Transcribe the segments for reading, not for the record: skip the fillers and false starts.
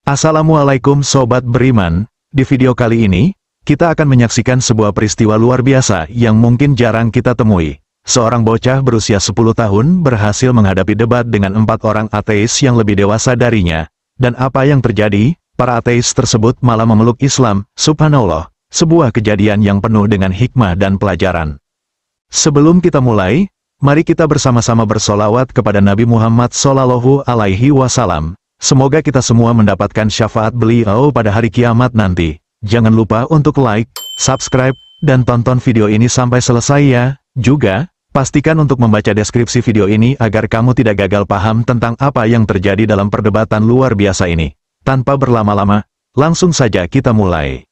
Assalamualaikum Sobat Beriman, di video kali ini, kita akan menyaksikan sebuah peristiwa luar biasa yang mungkin jarang kita temui. Seorang bocah berusia 10 tahun berhasil menghadapi debat dengan 4 orang ateis yang lebih dewasa darinya. Dan apa yang terjadi? Para ateis tersebut malah memeluk Islam, subhanallah, sebuah kejadian yang penuh dengan hikmah dan pelajaran. Sebelum kita mulai, mari kita bersama-sama bersolawat kepada Nabi Muhammad SAW. Semoga kita semua mendapatkan syafaat beliau pada hari kiamat nanti. Jangan lupa untuk like, subscribe, dan tonton video ini sampai selesai ya. Juga, pastikan untuk membaca deskripsi video ini agar kamu tidak gagal paham tentang apa yang terjadi dalam perdebatan luar biasa ini. Tanpa berlama-lama, langsung saja kita mulai.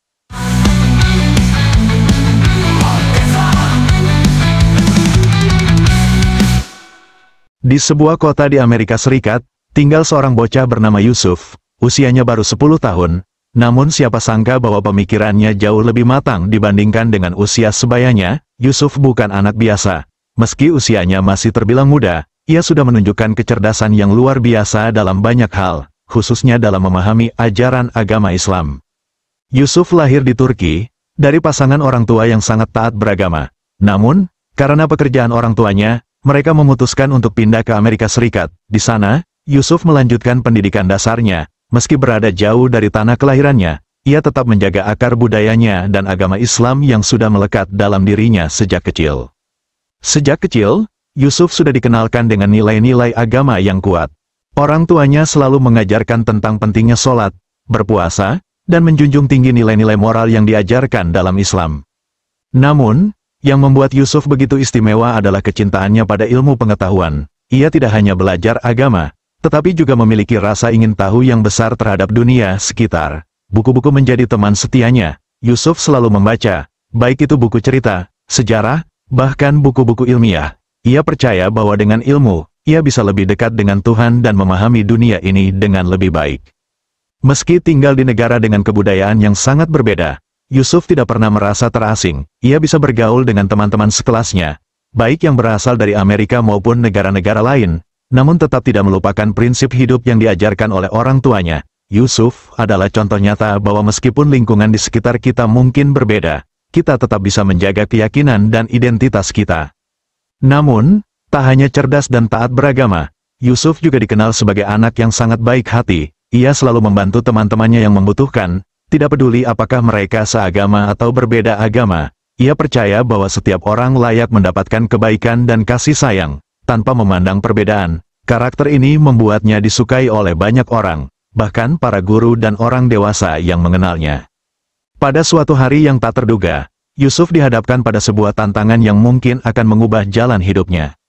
Di sebuah kota di Amerika Serikat, tinggal seorang bocah bernama Yusuf, usianya baru 10 tahun, namun siapa sangka bahwa pemikirannya jauh lebih matang dibandingkan dengan usia sebayanya. Yusuf bukan anak biasa. Meski usianya masih terbilang muda, ia sudah menunjukkan kecerdasan yang luar biasa dalam banyak hal, khususnya dalam memahami ajaran agama Islam. Yusuf lahir di Turki, dari pasangan orang tua yang sangat taat beragama. Namun, karena pekerjaan orang tuanya, mereka memutuskan untuk pindah ke Amerika Serikat. Di sana, Yusuf melanjutkan pendidikan dasarnya. Meski berada jauh dari tanah kelahirannya, ia tetap menjaga akar budayanya dan agama Islam yang sudah melekat dalam dirinya sejak kecil. Sejak kecil, Yusuf sudah dikenalkan dengan nilai-nilai agama yang kuat. Orang tuanya selalu mengajarkan tentang pentingnya sholat, berpuasa, dan menjunjung tinggi nilai-nilai moral yang diajarkan dalam Islam. Namun, yang membuat Yusuf begitu istimewa adalah kecintaannya pada ilmu pengetahuan. Ia tidak hanya belajar agama, tetapi juga memiliki rasa ingin tahu yang besar terhadap dunia sekitar. Buku-buku menjadi teman setianya. Yusuf selalu membaca, baik itu buku cerita, sejarah, bahkan buku-buku ilmiah. Ia percaya bahwa dengan ilmu, ia bisa lebih dekat dengan Tuhan dan memahami dunia ini dengan lebih baik. Meski tinggal di negara dengan kebudayaan yang sangat berbeda, Yusuf tidak pernah merasa terasing. Ia bisa bergaul dengan teman-teman sekelasnya, baik yang berasal dari Amerika maupun negara-negara lain, namun tetap tidak melupakan prinsip hidup yang diajarkan oleh orang tuanya. Yusuf adalah contoh nyata bahwa meskipun lingkungan di sekitar kita mungkin berbeda, kita tetap bisa menjaga keyakinan dan identitas kita. Namun, tak hanya cerdas dan taat beragama, Yusuf juga dikenal sebagai anak yang sangat baik hati. Ia selalu membantu teman-temannya yang membutuhkan, tidak peduli apakah mereka seagama atau berbeda agama. Ia percaya bahwa setiap orang layak mendapatkan kebaikan dan kasih sayang, tanpa memandang perbedaan. Karakter ini membuatnya disukai oleh banyak orang, bahkan para guru dan orang dewasa yang mengenalnya. Pada suatu hari yang tak terduga, Yusuf dihadapkan pada sebuah tantangan yang mungkin akan mengubah jalan hidupnya.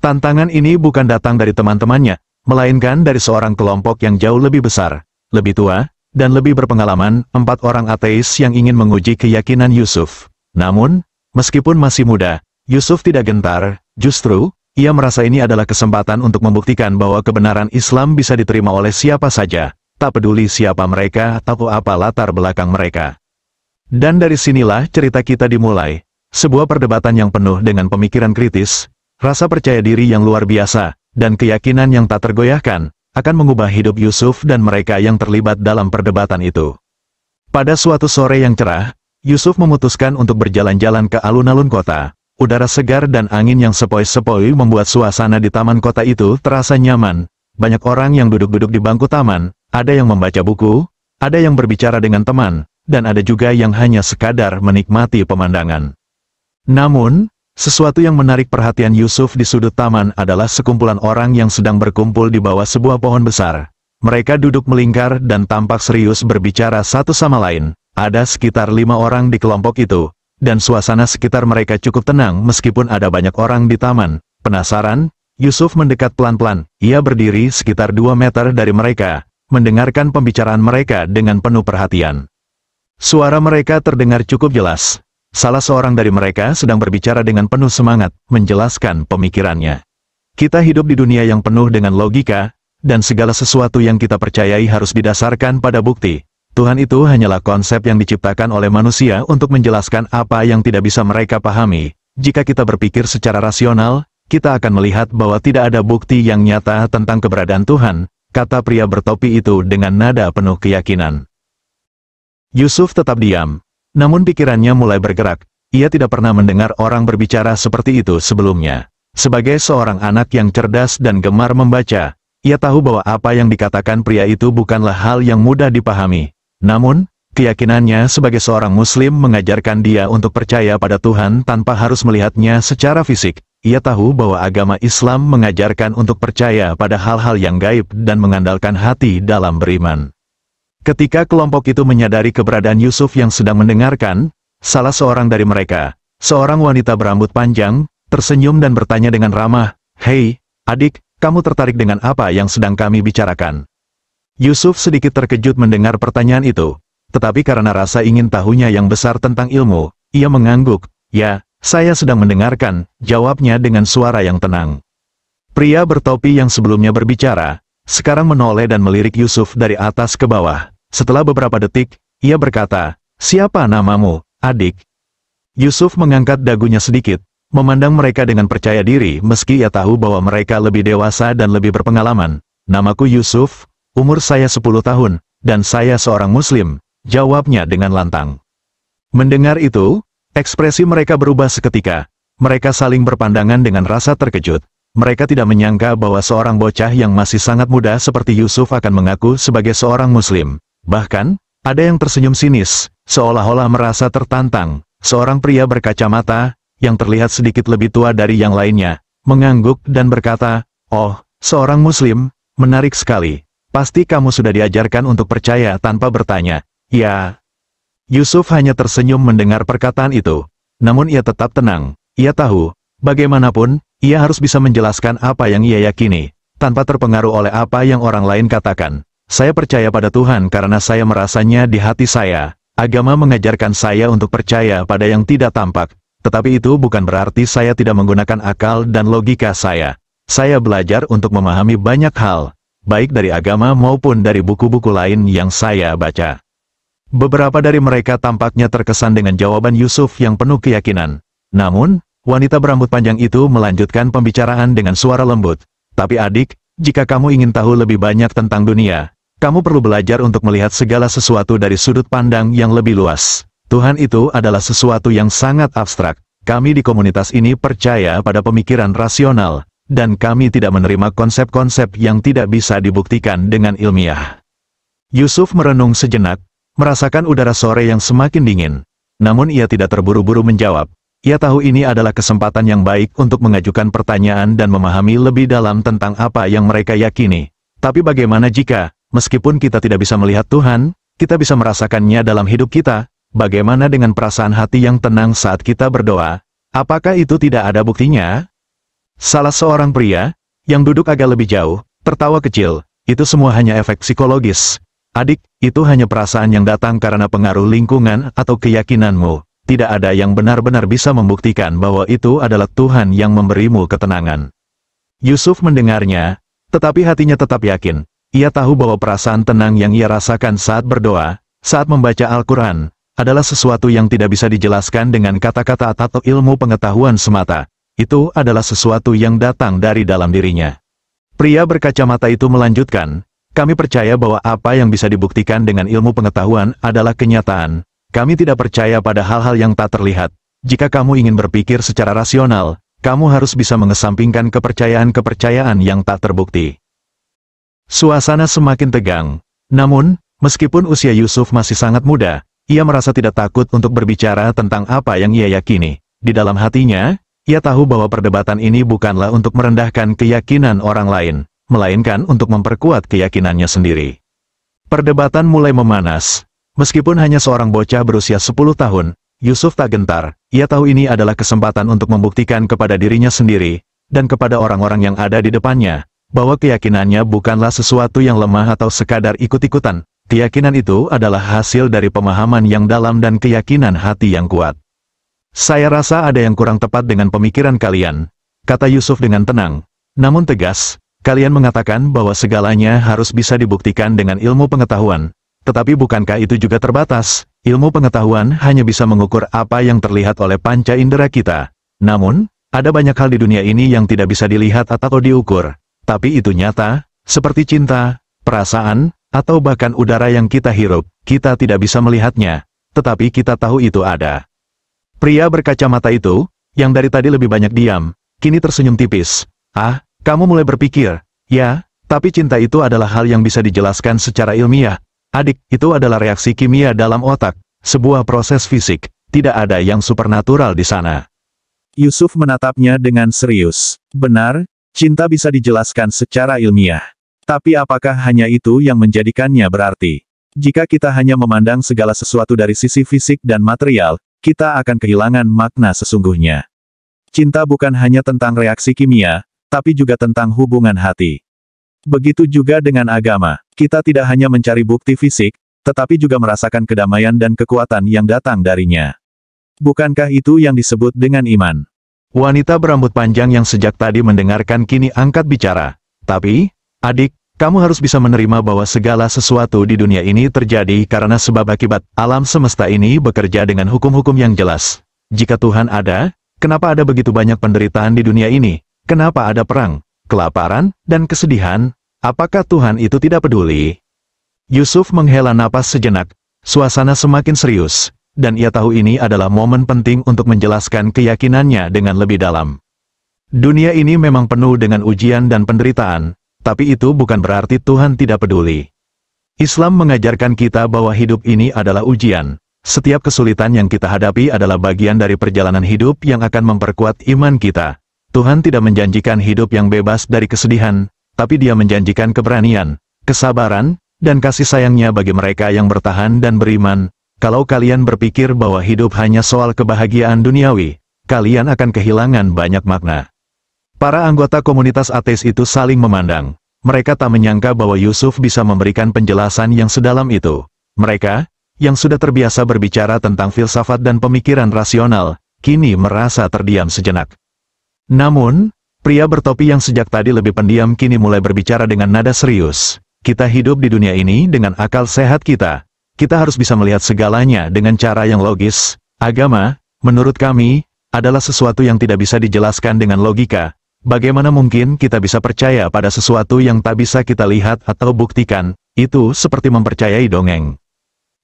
Tantangan ini bukan datang dari teman-temannya, melainkan dari seorang kelompok yang jauh lebih besar, lebih tua, dan lebih berpengalaman, 4 orang ateis yang ingin menguji keyakinan Yusuf. Namun, meskipun masih muda, Yusuf tidak gentar. Justru, ia merasa ini adalah kesempatan untuk membuktikan bahwa kebenaran Islam bisa diterima oleh siapa saja, tak peduli siapa mereka atau apa latar belakang mereka. Dan dari sinilah cerita kita dimulai, sebuah perdebatan yang penuh dengan pemikiran kritis, rasa percaya diri yang luar biasa, dan keyakinan yang tak tergoyahkan, akan mengubah hidup Yusuf dan mereka yang terlibat dalam perdebatan itu. Pada suatu sore yang cerah, Yusuf memutuskan untuk berjalan-jalan ke alun-alun kota. Udara segar dan angin yang sepoi-sepoi membuat suasana di taman kota itu terasa nyaman. Banyak orang yang duduk-duduk di bangku taman, ada yang membaca buku, ada yang berbicara dengan teman, dan ada juga yang hanya sekadar menikmati pemandangan. Namun, sesuatu yang menarik perhatian Yusuf di sudut taman adalah sekumpulan orang yang sedang berkumpul di bawah sebuah pohon besar. Mereka duduk melingkar dan tampak serius berbicara satu sama lain. Ada sekitar 5 orang di kelompok itu, dan suasana sekitar mereka cukup tenang meskipun ada banyak orang di taman. Penasaran, Yusuf mendekat pelan-pelan. Ia berdiri sekitar 2 meter dari mereka, mendengarkan pembicaraan mereka dengan penuh perhatian. Suara mereka terdengar cukup jelas. Salah seorang dari mereka sedang berbicara dengan penuh semangat, menjelaskan pemikirannya. Kita hidup di dunia yang penuh dengan logika, dan segala sesuatu yang kita percayai harus didasarkan pada bukti. Tuhan itu hanyalah konsep yang diciptakan oleh manusia untuk menjelaskan apa yang tidak bisa mereka pahami. Jika kita berpikir secara rasional, kita akan melihat bahwa tidak ada bukti yang nyata tentang keberadaan Tuhan, kata pria bertopi itu dengan nada penuh keyakinan. Yusuf tetap diam, namun pikirannya mulai bergerak. Ia tidak pernah mendengar orang berbicara seperti itu sebelumnya. Sebagai seorang anak yang cerdas dan gemar membaca, ia tahu bahwa apa yang dikatakan pria itu bukanlah hal yang mudah dipahami. Namun, keyakinannya sebagai seorang Muslim mengajarkan dia untuk percaya pada Tuhan tanpa harus melihatnya secara fisik. Ia tahu bahwa agama Islam mengajarkan untuk percaya pada hal-hal yang gaib dan mengandalkan hati dalam beriman. Ketika kelompok itu menyadari keberadaan Yusuf yang sedang mendengarkan, salah seorang dari mereka, seorang wanita berambut panjang, tersenyum dan bertanya dengan ramah, "Hei, adik, kamu tertarik dengan apa yang sedang kami bicarakan?" Yusuf sedikit terkejut mendengar pertanyaan itu, tetapi karena rasa ingin tahunya yang besar tentang ilmu, ia mengangguk. "Ya, saya sedang mendengarkan," jawabnya dengan suara yang tenang. Pria bertopi yang sebelumnya berbicara, sekarang menoleh dan melirik Yusuf dari atas ke bawah. Setelah beberapa detik, ia berkata, "Siapa namamu, adik?" Yusuf mengangkat dagunya sedikit, memandang mereka dengan percaya diri meski ia tahu bahwa mereka lebih dewasa dan lebih berpengalaman. "Namaku Yusuf, umur saya 10 tahun, dan saya seorang Muslim," jawabnya dengan lantang. Mendengar itu, ekspresi mereka berubah seketika. Mereka saling berpandangan dengan rasa terkejut. Mereka tidak menyangka bahwa seorang bocah yang masih sangat muda seperti Yusuf akan mengaku sebagai seorang Muslim. Bahkan, ada yang tersenyum sinis, seolah-olah merasa tertantang. Seorang pria berkacamata, yang terlihat sedikit lebih tua dari yang lainnya, mengangguk dan berkata, "Oh, seorang Muslim, menarik sekali. Pasti kamu sudah diajarkan untuk percaya tanpa bertanya." "Ya." Yusuf hanya tersenyum mendengar perkataan itu. Namun ia tetap tenang. Ia tahu, bagaimanapun, ia harus bisa menjelaskan apa yang ia yakini, tanpa terpengaruh oleh apa yang orang lain katakan. "Saya percaya pada Tuhan karena saya merasanya di hati saya. Agama mengajarkan saya untuk percaya pada yang tidak tampak. Tetapi itu bukan berarti saya tidak menggunakan akal dan logika saya. Saya belajar untuk memahami banyak hal, baik dari agama maupun dari buku-buku lain yang saya baca." Beberapa dari mereka tampaknya terkesan dengan jawaban Yusuf yang penuh keyakinan. Namun, wanita berambut panjang itu melanjutkan pembicaraan dengan suara lembut. "Tapi adik, jika kamu ingin tahu lebih banyak tentang dunia, kamu perlu belajar untuk melihat segala sesuatu dari sudut pandang yang lebih luas. Tuhan itu adalah sesuatu yang sangat abstrak. Kami di komunitas ini percaya pada pemikiran rasional, dan kami tidak menerima konsep-konsep yang tidak bisa dibuktikan dengan ilmiah." Yusuf merenung sejenak, merasakan udara sore yang semakin dingin. Namun ia tidak terburu-buru menjawab. Ia tahu ini adalah kesempatan yang baik untuk mengajukan pertanyaan dan memahami lebih dalam tentang apa yang mereka yakini. Tapi bagaimana jika, meskipun kita tidak bisa melihat Tuhan, kita bisa merasakannya dalam hidup kita? Bagaimana dengan perasaan hati yang tenang saat kita berdoa? Apakah itu tidak ada buktinya? Salah seorang pria, yang duduk agak lebih jauh, tertawa kecil. "Itu semua hanya efek psikologis. Adik, itu hanya perasaan yang datang karena pengaruh lingkungan atau keyakinanmu. Tidak ada yang benar-benar bisa membuktikan bahwa itu adalah Tuhan yang memberimu ketenangan." Yusuf mendengarnya, tetapi hatinya tetap yakin. Ia tahu bahwa perasaan tenang yang ia rasakan saat berdoa, saat membaca Al-Quran, adalah sesuatu yang tidak bisa dijelaskan dengan kata-kata atau ilmu pengetahuan semata. Itu adalah sesuatu yang datang dari dalam dirinya. Pria berkacamata itu melanjutkan, "Kami percaya bahwa apa yang bisa dibuktikan dengan ilmu pengetahuan adalah kenyataan. Kami tidak percaya pada hal-hal yang tak terlihat. Jika kamu ingin berpikir secara rasional, kamu harus bisa mengesampingkan kepercayaan-kepercayaan yang tak terbukti." Suasana semakin tegang. Namun, meskipun usia Yusuf masih sangat muda, ia merasa tidak takut untuk berbicara tentang apa yang ia yakini. Di dalam hatinya, ia tahu bahwa perdebatan ini bukanlah untuk merendahkan keyakinan orang lain, melainkan untuk memperkuat keyakinannya sendiri. Perdebatan mulai memanas. Meskipun hanya seorang bocah berusia 10 tahun, Yusuf tak gentar. Ia tahu ini adalah kesempatan untuk membuktikan kepada dirinya sendiri, dan kepada orang-orang yang ada di depannya, bahwa keyakinannya bukanlah sesuatu yang lemah atau sekadar ikut-ikutan. Keyakinan itu adalah hasil dari pemahaman yang dalam dan keyakinan hati yang kuat. "Saya rasa ada yang kurang tepat dengan pemikiran kalian," kata Yusuf dengan tenang, namun tegas. "Kalian mengatakan bahwa segalanya harus bisa dibuktikan dengan ilmu pengetahuan. Tetapi bukankah itu juga terbatas? Ilmu pengetahuan hanya bisa mengukur apa yang terlihat oleh panca indera kita. Namun, ada banyak hal di dunia ini yang tidak bisa dilihat atau diukur. Tapi itu nyata, seperti cinta, perasaan, atau bahkan udara yang kita hirup. Kita tidak bisa melihatnya, tetapi kita tahu itu ada. Pria berkacamata itu, yang dari tadi lebih banyak diam, kini tersenyum tipis. Ah, kamu mulai berpikir. Ya, tapi cinta itu adalah hal yang bisa dijelaskan secara ilmiah. Adik, itu adalah reaksi kimia dalam otak, sebuah proses fisik. Tidak ada yang supernatural di sana. Yusuf menatapnya dengan serius. Benar, cinta bisa dijelaskan secara ilmiah. Tapi apakah hanya itu yang menjadikannya berarti? Jika kita hanya memandang segala sesuatu dari sisi fisik dan material, kita akan kehilangan makna sesungguhnya. Cinta bukan hanya tentang reaksi kimia, tapi juga tentang hubungan hati. Begitu juga dengan agama, kita tidak hanya mencari bukti fisik, tetapi juga merasakan kedamaian dan kekuatan yang datang darinya. Bukankah itu yang disebut dengan iman? Wanita berambut panjang yang sejak tadi mendengarkan kini angkat bicara. Tapi, adik, kamu harus bisa menerima bahwa segala sesuatu di dunia ini terjadi karena sebab akibat. Alam semesta ini bekerja dengan hukum-hukum yang jelas. Jika Tuhan ada, kenapa ada begitu banyak penderitaan di dunia ini? Kenapa ada perang, kelaparan, dan kesedihan? Apakah Tuhan itu tidak peduli? Yusuf menghela napas sejenak. Suasana semakin serius, dan ia tahu ini adalah momen penting untuk menjelaskan keyakinannya dengan lebih dalam. Dunia ini memang penuh dengan ujian dan penderitaan, tapi itu bukan berarti Tuhan tidak peduli. Islam mengajarkan kita bahwa hidup ini adalah ujian. Setiap kesulitan yang kita hadapi adalah bagian dari perjalanan hidup yang akan memperkuat iman kita. Tuhan tidak menjanjikan hidup yang bebas dari kesedihan, tapi Dia menjanjikan keberanian, kesabaran, dan kasih sayangnya bagi mereka yang bertahan dan beriman. Kalau kalian berpikir bahwa hidup hanya soal kebahagiaan duniawi, kalian akan kehilangan banyak makna. Para anggota komunitas ateis itu saling memandang. Mereka tak menyangka bahwa Yusuf bisa memberikan penjelasan yang sedalam itu. Mereka, yang sudah terbiasa berbicara tentang filsafat dan pemikiran rasional, kini merasa terdiam sejenak. Namun, pria bertopi yang sejak tadi lebih pendiam kini mulai berbicara dengan nada serius. Kita hidup di dunia ini dengan akal sehat kita. Kita harus bisa melihat segalanya dengan cara yang logis. Agama, menurut kami, adalah sesuatu yang tidak bisa dijelaskan dengan logika. Bagaimana mungkin kita bisa percaya pada sesuatu yang tak bisa kita lihat atau buktikan? Itu seperti mempercayai dongeng.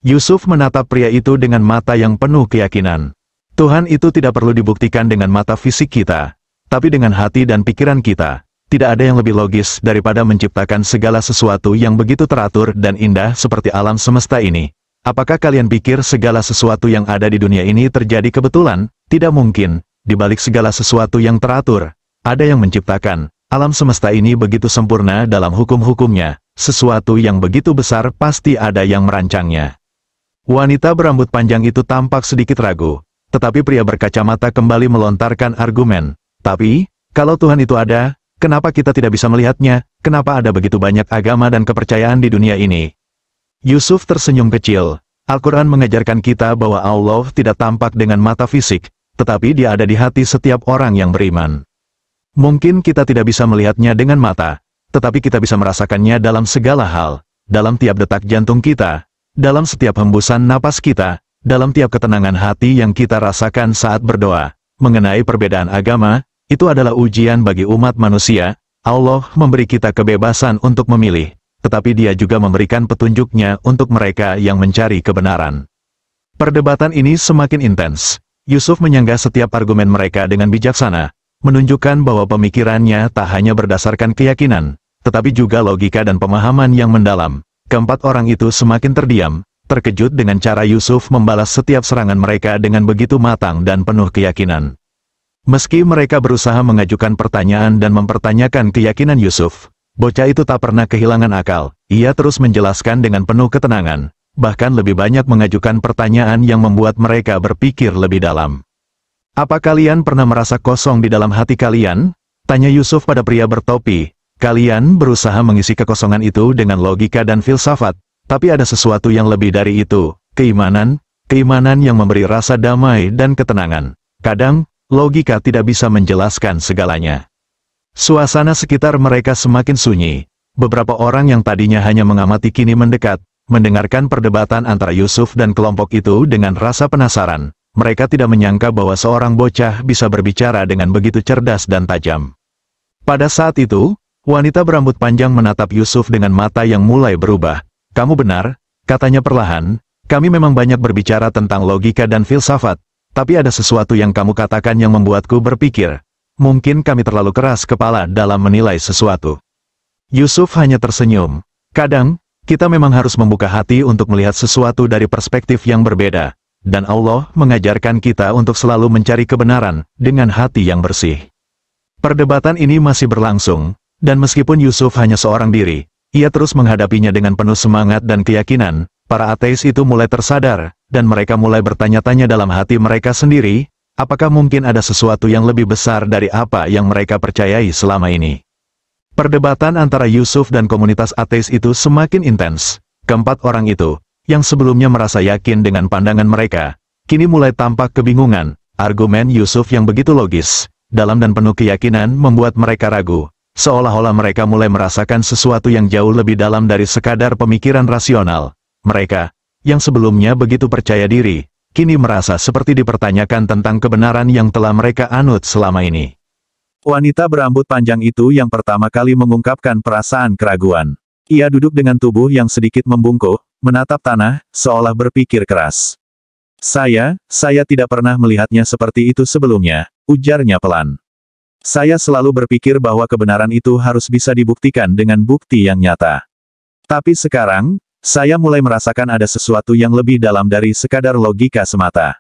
Yusuf menatap pria itu dengan mata yang penuh keyakinan. Tuhan itu tidak perlu dibuktikan dengan mata fisik kita, tapi dengan hati dan pikiran kita. Tidak ada yang lebih logis daripada menciptakan segala sesuatu yang begitu teratur dan indah seperti alam semesta ini. Apakah kalian pikir segala sesuatu yang ada di dunia ini terjadi kebetulan? Tidak mungkin. Di balik segala sesuatu yang teratur, ada yang menciptakan. Alam semesta ini begitu sempurna dalam hukum-hukumnya. Sesuatu yang begitu besar pasti ada yang merancangnya. Wanita berambut panjang itu tampak sedikit ragu. Tetapi pria berkacamata kembali melontarkan argumen. Tapi, kalau Tuhan itu ada, kenapa kita tidak bisa melihatnya? Kenapa ada begitu banyak agama dan kepercayaan di dunia ini? Yusuf tersenyum kecil. Al-Quran mengajarkan kita bahwa Allah tidak tampak dengan mata fisik, tetapi Dia ada di hati setiap orang yang beriman. Mungkin kita tidak bisa melihatnya dengan mata, tetapi kita bisa merasakannya dalam segala hal, dalam tiap detak jantung kita, dalam setiap hembusan napas kita, dalam tiap ketenangan hati yang kita rasakan saat berdoa. Mengenai perbedaan agama, itu adalah ujian bagi umat manusia. Allah memberi kita kebebasan untuk memilih, tetapi Dia juga memberikan petunjuknya untuk mereka yang mencari kebenaran. Perdebatan ini semakin intens. Yusuf menyanggah setiap argumen mereka dengan bijaksana, menunjukkan bahwa pemikirannya tak hanya berdasarkan keyakinan, tetapi juga logika dan pemahaman yang mendalam. Keempat orang itu semakin terdiam, terkejut dengan cara Yusuf membalas setiap serangan mereka dengan begitu matang dan penuh keyakinan. Meski mereka berusaha mengajukan pertanyaan dan mempertanyakan keyakinan Yusuf, bocah itu tak pernah kehilangan akal. Ia terus menjelaskan dengan penuh ketenangan, bahkan lebih banyak mengajukan pertanyaan yang membuat mereka berpikir lebih dalam. Apa kalian pernah merasa kosong di dalam hati kalian? Tanya Yusuf pada pria bertopi. Kalian berusaha mengisi kekosongan itu dengan logika dan filsafat, tapi ada sesuatu yang lebih dari itu, keimanan yang memberi rasa damai dan ketenangan. Kadang, logika tidak bisa menjelaskan segalanya. Suasana sekitar mereka semakin sunyi. Beberapa orang yang tadinya hanya mengamati kini mendekat, mendengarkan perdebatan antara Yusuf dan kelompok itu dengan rasa penasaran. Mereka tidak menyangka bahwa seorang bocah bisa berbicara dengan begitu cerdas dan tajam. Pada saat itu, Wanita berambut panjang menatap Yusuf dengan mata yang mulai berubah. "Kamu benar," katanya perlahan, "kami memang banyak berbicara tentang logika dan filsafat, tapi ada sesuatu yang kamu katakan yang membuatku berpikir. Mungkin kami terlalu keras kepala dalam menilai sesuatu." Yusuf hanya tersenyum. "Kadang, kita memang harus membuka hati untuk melihat sesuatu dari perspektif yang berbeda, dan Allah mengajarkan kita untuk selalu mencari kebenaran dengan hati yang bersih." Perdebatan ini masih berlangsung. Dan meskipun Yusuf hanya seorang diri, ia terus menghadapinya dengan penuh semangat dan keyakinan. Para ateis itu mulai tersadar, dan mereka mulai bertanya-tanya dalam hati mereka sendiri, apakah mungkin ada sesuatu yang lebih besar dari apa yang mereka percayai selama ini. Perdebatan antara Yusuf dan komunitas ateis itu semakin intens. Keempat orang itu, yang sebelumnya merasa yakin dengan pandangan mereka, kini mulai tampak kebingungan. Argumen Yusuf yang begitu logis, dalam dan penuh keyakinan membuat mereka ragu. Seolah-olah mereka mulai merasakan sesuatu yang jauh lebih dalam dari sekadar pemikiran rasional. Mereka, yang sebelumnya begitu percaya diri, kini merasa seperti dipertanyakan tentang kebenaran yang telah mereka anut selama ini. Wanita berambut panjang itu yang pertama kali mengungkapkan perasaan keraguan. Ia duduk dengan tubuh yang sedikit membungkuk, menatap tanah, seolah berpikir keras. Saya tidak pernah melihatnya seperti itu sebelumnya," ujarnya pelan. "Saya selalu berpikir bahwa kebenaran itu harus bisa dibuktikan dengan bukti yang nyata. Tapi sekarang, saya mulai merasakan ada sesuatu yang lebih dalam dari sekadar logika semata."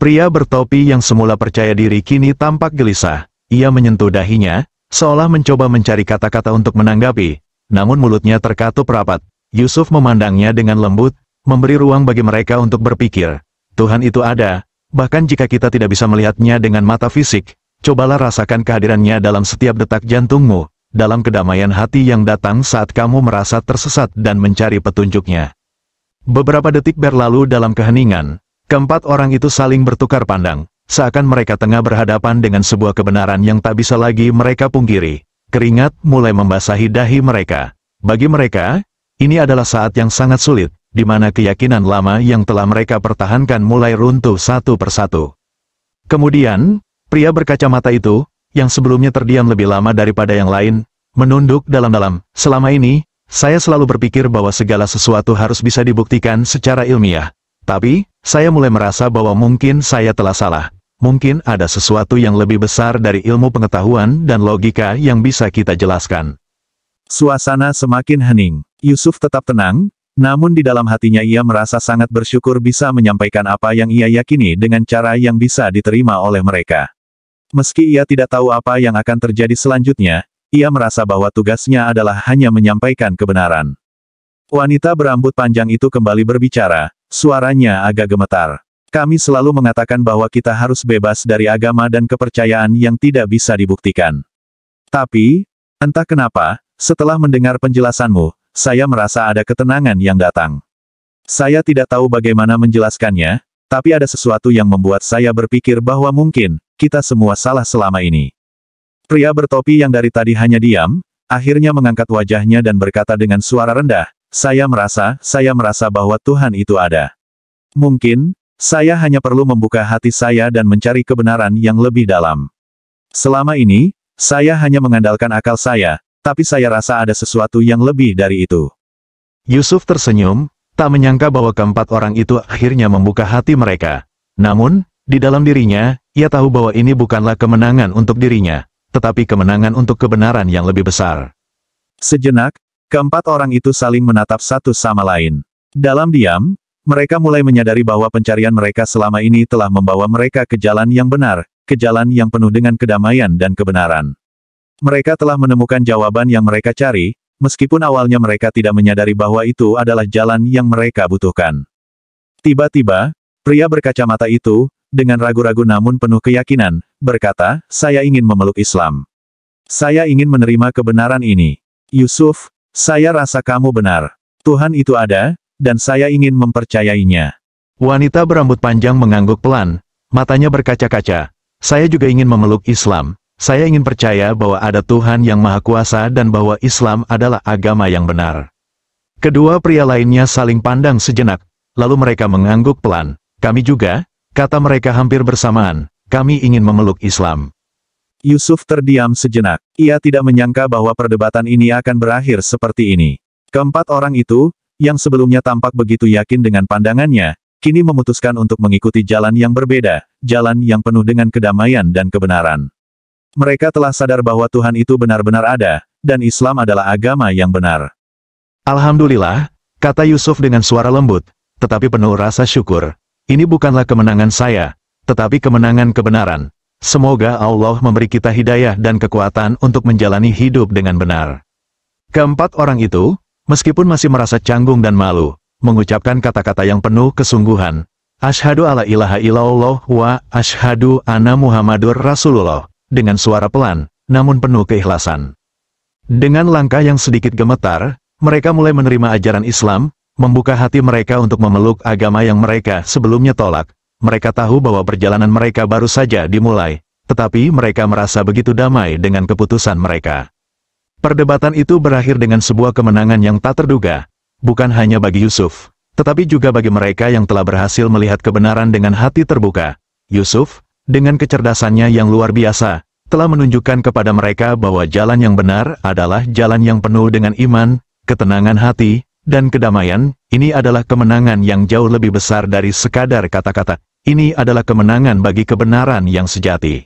Pria bertopi yang semula percaya diri kini tampak gelisah. Ia menyentuh dahinya, seolah mencoba mencari kata-kata untuk menanggapi, namun mulutnya terkatup rapat. Yusuf memandangnya dengan lembut, memberi ruang bagi mereka untuk berpikir. "Tuhan itu ada, bahkan jika kita tidak bisa melihatnya dengan mata fisik. Cobalah rasakan kehadirannya dalam setiap detak jantungmu, dalam kedamaian hati yang datang saat kamu merasa tersesat dan mencari petunjuknya." Beberapa detik berlalu dalam keheningan. Keempat orang itu saling bertukar pandang, seakan mereka tengah berhadapan dengan sebuah kebenaran yang tak bisa lagi mereka pungkiri. Keringat mulai membasahi dahi mereka. Bagi mereka, ini adalah saat yang sangat sulit, di mana keyakinan lama yang telah mereka pertahankan mulai runtuh satu persatu. Kemudian, pria berkacamata itu, yang sebelumnya terdiam lebih lama daripada yang lain, menunduk dalam-dalam. "Selama ini, saya selalu berpikir bahwa segala sesuatu harus bisa dibuktikan secara ilmiah. Tapi, saya mulai merasa bahwa mungkin saya telah salah. Mungkin ada sesuatu yang lebih besar dari ilmu pengetahuan dan logika yang bisa kita jelaskan." Suasana semakin hening. Yusuf tetap tenang, namun di dalam hatinya ia merasa sangat bersyukur bisa menyampaikan apa yang ia yakini dengan cara yang bisa diterima oleh mereka. Meski ia tidak tahu apa yang akan terjadi selanjutnya, ia merasa bahwa tugasnya adalah hanya menyampaikan kebenaran. Wanita berambut panjang itu kembali berbicara, suaranya agak gemetar. "Kami selalu mengatakan bahwa kita harus bebas dari agama dan kepercayaan yang tidak bisa dibuktikan. Tapi, entah kenapa, setelah mendengar penjelasanmu, saya merasa ada ketenangan yang datang. Saya tidak tahu bagaimana menjelaskannya, tapi ada sesuatu yang membuat saya berpikir bahwa mungkin kita semua salah selama ini." Pria bertopi yang dari tadi hanya diam, akhirnya mengangkat wajahnya dan berkata dengan suara rendah, saya merasa bahwa Tuhan itu ada. Mungkin, saya hanya perlu membuka hati saya dan mencari kebenaran yang lebih dalam. Selama ini, saya hanya mengandalkan akal saya, tapi saya rasa ada sesuatu yang lebih dari itu." Yusuf tersenyum, tak menyangka bahwa keempat orang itu akhirnya membuka hati mereka. Namun, di dalam dirinya, ia tahu bahwa ini bukanlah kemenangan untuk dirinya, tetapi kemenangan untuk kebenaran yang lebih besar. Sejenak, keempat orang itu saling menatap satu sama lain. Dalam diam, mereka mulai menyadari bahwa pencarian mereka selama ini telah membawa mereka ke jalan yang benar, ke jalan yang penuh dengan kedamaian dan kebenaran. Mereka telah menemukan jawaban yang mereka cari, meskipun awalnya mereka tidak menyadari bahwa itu adalah jalan yang mereka butuhkan. Tiba-tiba, pria berkacamata itu, dengan ragu-ragu namun penuh keyakinan, berkata, "Saya ingin memeluk Islam. Saya ingin menerima kebenaran ini. Yusuf, saya rasa kamu benar. Tuhan itu ada, dan saya ingin mempercayainya." Wanita berambut panjang mengangguk pelan, matanya berkaca-kaca. "Saya juga ingin memeluk Islam. Saya ingin percaya bahwa ada Tuhan yang Maha Kuasa dan bahwa Islam adalah agama yang benar." Kedua pria lainnya saling pandang sejenak, lalu mereka mengangguk pelan. "Kami juga," kata mereka hampir bersamaan, "kami ingin memeluk Islam." Yusuf terdiam sejenak. Ia tidak menyangka bahwa perdebatan ini akan berakhir seperti ini. Keempat orang itu, yang sebelumnya tampak begitu yakin dengan pandangannya, kini memutuskan untuk mengikuti jalan yang berbeda, jalan yang penuh dengan kedamaian dan kebenaran. Mereka telah sadar bahwa Tuhan itu benar-benar ada, dan Islam adalah agama yang benar. Alhamdulillah, kata Yusuf dengan suara lembut, tetapi penuh rasa syukur. Ini bukanlah kemenangan saya, tetapi kemenangan kebenaran. Semoga Allah memberi kita hidayah dan kekuatan untuk menjalani hidup dengan benar. Keempat orang itu, meskipun masih merasa canggung dan malu, mengucapkan kata-kata yang penuh kesungguhan. Asyhadu alla ilaha illallah wa asyhadu anna Muhammadur Rasulullah, dengan suara pelan, namun penuh keikhlasan. Dengan langkah yang sedikit gemetar, mereka mulai menerima ajaran Islam, membuka hati mereka untuk memeluk agama yang mereka sebelumnya tolak. Mereka tahu bahwa perjalanan mereka baru saja dimulai, tetapi mereka merasa begitu damai dengan keputusan mereka. Perdebatan itu berakhir dengan sebuah kemenangan yang tak terduga, bukan hanya bagi Yusuf, tetapi juga bagi mereka yang telah berhasil melihat kebenaran dengan hati terbuka. Yusuf, dengan kecerdasannya yang luar biasa, telah menunjukkan kepada mereka bahwa jalan yang benar adalah jalan yang penuh dengan iman, ketenangan hati, dan kedamaian. Ini adalah kemenangan yang jauh lebih besar dari sekadar kata-kata. Ini adalah kemenangan bagi kebenaran yang sejati.